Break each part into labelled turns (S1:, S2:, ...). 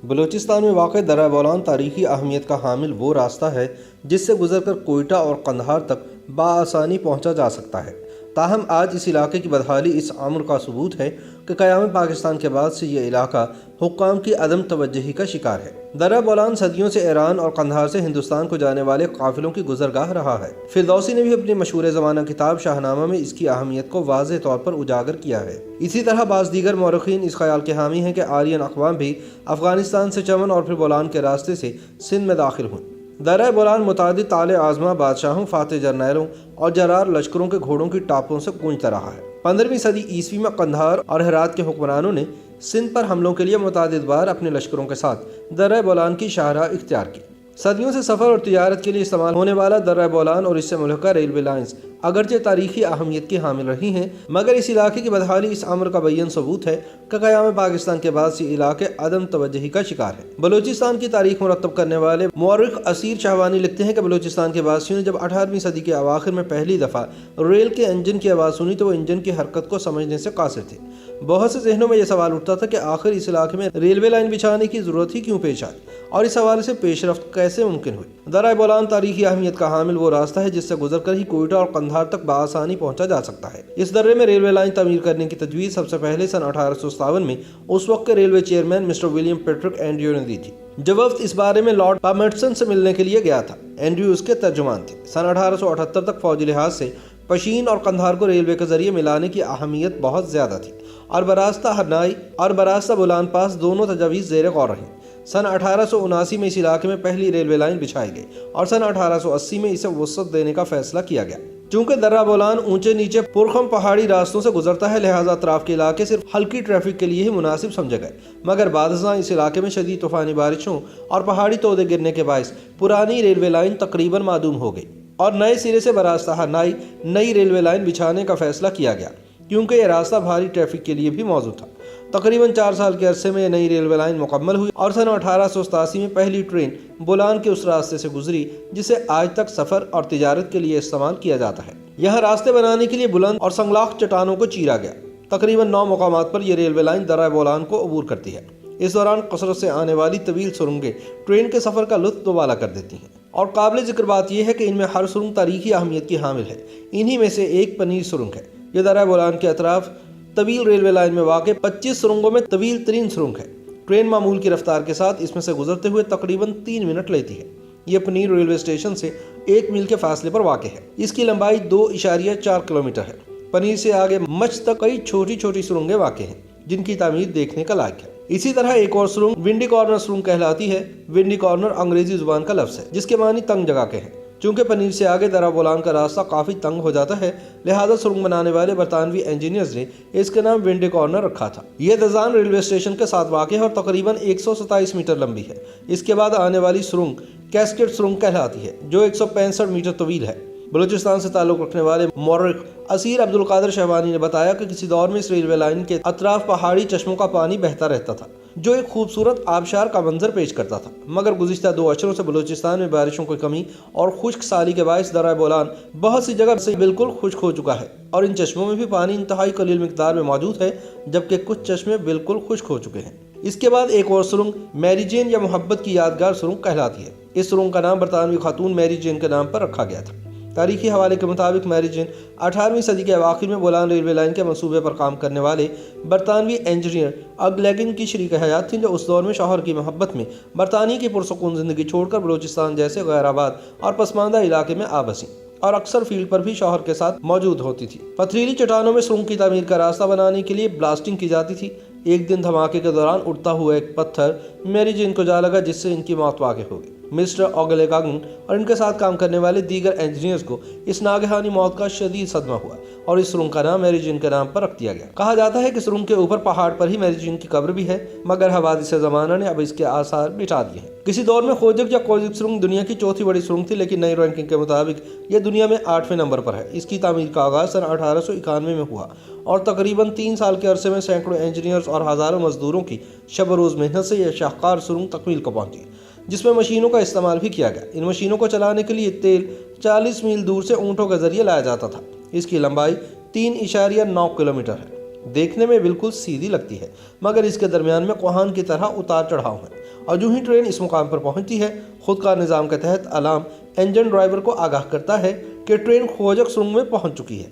S1: بلوچستان میں واقع درہ بولان تاریخی اہمیت کا حامل وہ راستہ ہے جس سے گزر کر کوئٹہ اور قندھار تک بآسانی پہنچا جا سکتا ہے۔ تاہم آج اس علاقے کی بدحالی اس امر کا ثبوت ہے کہ قیام پاکستان کے بعد سے یہ علاقہ حکام کی عدم توجہی کا شکار ہے۔ درہ بولان صدیوں سے ایران اور قندھار سے ہندوستان کو جانے والے قافلوں کی گزرگاہ رہا ہے۔ فردوسی نے بھی اپنی مشہور زمانہ کتاب شاہنامہ میں اس کی اہمیت کو واضح طور پر اجاگر کیا ہے۔ اسی طرح بعض دیگر مورخین اس خیال کے حامی ہیں کہ آرین اقوام بھی افغانستان سے چمن اور پھر بولان کے راستے سے سندھ میں داخل ہوئیں۔ درہ بولان متعدد طالع آزما بادشاہوں، فاتح جرنیلوں اور جرار لشکروں کے گھوڑوں کی ٹاپوں سے گونجتا رہا ہے۔ 15ویں صدی عیسوی میں قندھار اور ہرات کے حکمرانوں نے سندھ پر حملوں کے لیے متعدد بار اپنے لشکروں کے ساتھ درہ بولان کی شاہراہ اختیار کی۔ صدیوں سے سفر اور تجارت کے لیے استعمال ہونے والا درہ بولان اور اس سے ملحقہ ریلوے لائنز اگرچہ تاریخی اہمیت کی حامل رہی ہیں، مگر اس علاقے کی بدحالی اس امر کا بیان ثبوت ہے کہ قیام پاکستان کے بعد سے علاقے عدم توجہی کا شکار ہے۔ بلوچستان کی تاریخ مرتب کرنے والے مورخ اسیر شہوانی لکھتے ہیں کہ بلوچستان کے باسیوں نے جب 18ویں صدی کے اواخر میں پہلی دفعہ ریل کے انجن کی آواز سنی تو وہ انجن کی حرکت کو سمجھنے سے قاصر تھے۔ بہت سے ذہنوں میں یہ سوال اٹھتا تھا کہ آخر اس علاقے میں ریلوے لائن بچھانے کی ضرورت ہی کیوں پیش آئی اور اس حوالے سے پیش رفت کیسے ممکن ہوئی۔ درہ بولان تاریخی اہمیت کا حامل وہ راستہ ہے جس سے گزر کر ہی کوئٹہ اور قندھار تک بآسانی پہنچا جا سکتا ہے۔ اس درے میں ریلوے لائن تعمیر کرنے کی تجویز سب سے پہلے سن 1857 میں اس وقت کے railway chairman mister William Patrick Andrew نے دی تھی۔ جب وفد اس بارے میں لارڈ پالمرسٹن سے ملنے کے لیے گیا تھا، اینڈریو اس کے ترجمان تھے۔ سن 1878 تک فوجی لحاظ سے پشین اور قندھار کو ریلوے کے ذریعے ملانے کی اہمیت بہت زیادہ تھی اور براستہ ہرنائی اور براستہ بولان پاس دونوں تجاویز زیر غور رہیں۔ سن 1879 میں اس علاقے میں پہلی ریلوے لائن بچھائی گئی اور سن 1880 میں اسے وسعت دینے کا فیصلہ کیا گیا۔ چونکہ درہ بولان اونچے نیچے پرخم پہاڑی راستوں سے گزرتا ہے، لہٰذا اطراف کے علاقے صرف ہلکی ٹریفک کے لیے ہی مناسب سمجھے گئے، مگر بعد ازاں اس علاقے میں شدید طوفانی بارشوں اور پہاڑی تودے گرنے کے باعث پرانی ریلوے لائن تقریباً معدوم ہو گئی اور نئے سرے سے براستہ ہرنائی نئی ریلوے لائن بچھانے کا فیصلہ کیا گیا، کیونکہ یہ راستہ بھاری ٹریفک کے لیے بھی موزوں تھا۔ تقریباً 4 سال کے عرصے میں یہ نئی ریلوے لائن مکمل ہوئی اور سن 1887 میں پہلی ٹرین بولان کے اس راستے سے گزری جسے آج تک سفر اور تجارت کے لیے استعمال کیا جاتا ہے۔ یہاں راستے بنانے کے لیے بلند اور سنگلاخ چٹانوں کو چیرا گیا۔ تقریباً 9 مقامات پر یہ ریلوے لائن درہ بولان کو عبور کرتی ہے۔ اس دوران کثرت سے آنے والی طویل سرنگیں ٹرین کے سفر کا لطف دوبالا کر دیتی ہیں، اور قابل ذکر بات یہ ہے کہ ان میں ہر سرنگ تاریخی اہمیت کی حامل ہے۔ انہی میں سے ایک پنیر سرنگ ہے۔ یہ درہ بولان کے اطراف طویل ریلوے لائن میں واقع 25 سرنگوں میں طویل ترین سرنگ ہے۔ ٹرین معمول کی رفتار کے ساتھ اس میں سے گزرتے ہوئے تقریباً 3 منٹ لیتی ہے۔ یہ پنیر ریلوے اسٹیشن سے 1 میل کے فاصلے پر واقع ہے۔ اس کی لمبائی 2.4 کلومیٹر ہے۔ پنیر سے آگے مچھ تک کئی چھوٹی چھوٹی سرنگیں واقع ہیں جن کی تعمیر دیکھنے کا لائق ہے۔ اسی طرح ایک اور سرنگ ونڈی کارنر سرنگ کہلاتی ہے۔ ونڈی کارنر انگریزی زبان کا لفظ ہے جس کے معنی تنگ جگہ کے ہیں۔ چونکہ پنیر سے آگے درہ بولان کا راستہ کافی تنگ ہو جاتا ہے، لہذا سرنگ بنانے والے برطانوی انجینئرز نے اس کے نام ونڈی کارنر رکھا تھا۔ یہ دزان ریلوے اسٹیشن کے ساتھ واقع ہے اور تقریباً 127 میٹر لمبی ہے۔ اس کے بعد آنے والی سرنگ کیسکیٹ سرنگ کہلاتی ہے جو 165 میٹر طویل ہے۔ بلوچستان سے تعلق رکھنے والے مورخ اسیر عبدالقادر شہوانی نے بتایا کہ کسی دور میں اس ریلوے لائن کے اطراف پہاڑی چشموں کا پانی بہتا رہتا تھا جو ایک خوبصورت آبشار کا منظر پیش کرتا تھا، مگر گزشتہ 2 اشروں سے بلوچستان میں بارشوں کی کمی اور خشک سالی کے باعث درہ بولان بہت سی جگہ سے بالکل خشک ہو چکا ہے اور ان چشموں میں بھی پانی انتہائی قلیل مقدار میں موجود ہے، جبکہ کچھ چشمے بالکل خشک ہو چکے ہیں۔ اس کے بعد ایک اور سرنگ میری جین یا محبت کی یادگار سرنگ کہلاتی ہے۔ اس سرنگ کا نام برطانوی خاتون میری جین کے نام پر رکھا گیا تھا۔ تاریخی حوالے کے مطابق میری جین 18ویں صدی کے اواخر میں بولان ریلوے لائن کے منصوبے پر کام کرنے والے برطانوی انجینئر اگلیگن کی شریک حیات تھیں، جو اس دور میں شوہر کی محبت میں برطانیہ کی پرسکون زندگی چھوڑ کر بلوچستان جیسے غیر آباد اور پسماندہ علاقے میں آ بسیں اور اکثر فیلڈ پر بھی شوہر کے ساتھ موجود ہوتی تھی۔ پتھریلی چٹانوں میں سرنگ کی تعمیر کا راستہ بنانے کے لیے بلاسٹنگ کی جاتی تھی۔ ایک دن دھماکے کے دوران اڑتا ہوا ایک پتھر میری جین کو جا لگا جس سے ان کی موت واقع ہو گئی۔ مسٹر اوگلیگن اور ان کے ساتھ کام کرنے والے دیگر انجینئرز کو اس ناگہانی موت کا شدید صدمہ ہوا اور اس سرنگ کا نام میری جین کے نام پر رکھ دیا گیا۔ کہا جاتا ہے کہ سرنگ کے اوپر پہاڑ پر ہی میری جین کی قبر بھی ہے، مگر حوادث زمانہ نے اب اس کے آثار مٹا دیے ہیں۔ کسی دور میں خوجک یا کوزک سرنگ دنیا کی 4تھی بڑی سرنگ تھی، لیکن نئی رینکنگ کے مطابق یہ دنیا میں 8ویں نمبر پر ہے۔ اس کی تعمیر کا آغاز سن 1891 میں ہوا اور تقریباً 3 سال کے عرصے میں سینکڑوں انجینئرز اور ہزاروں مزدوروں کی شب و روز محنت سے یہ شاہکار سرنگ تکمیل کو پہنچی، جس میں مشینوں کا استعمال بھی کیا گیا۔ ان مشینوں کو چلانے کے لیے تیل 40 میل دور سے اونٹوں کے ذریعے لایا جاتا تھا۔ اس کی لمبائی 3.9 کلومیٹر ہے۔ دیکھنے میں بالکل سیدھی لگتی ہے، مگر اس کے درمیان میں کوہان کی طرح اتار چڑھاؤ ہیں اور جو ہی ٹرین اس مقام پر پہنچتی ہے خود کار نظام کے تحت الارم انجن ڈرائیور کو آگاہ کرتا ہے کہ ٹرین کھوجک سرنگ میں پہنچ چکی ہے۔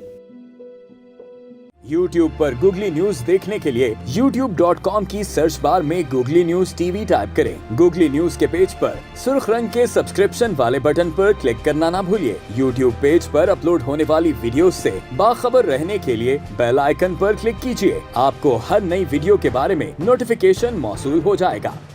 S2: YouTube پر گوگلی نیوز دیکھنے کے لیے youtube.com کی سرچ بار میں googly news T V type کریں۔ گوگلی نیوز کے پیج پر سرخ رنگ کے سبسکرپشن والے بٹن پر کلک کرنا نہ بھولیے۔ YouTube پیج پر اپلوڈ ہونے والی ویڈیوز سے باخبر رہنے کے لیے بیل آئیکن پر کلک کیجیے۔ آپ کو ہر نئی ویڈیو کے بارے میں نوٹیفیکیشن موصول ہو جائے گا۔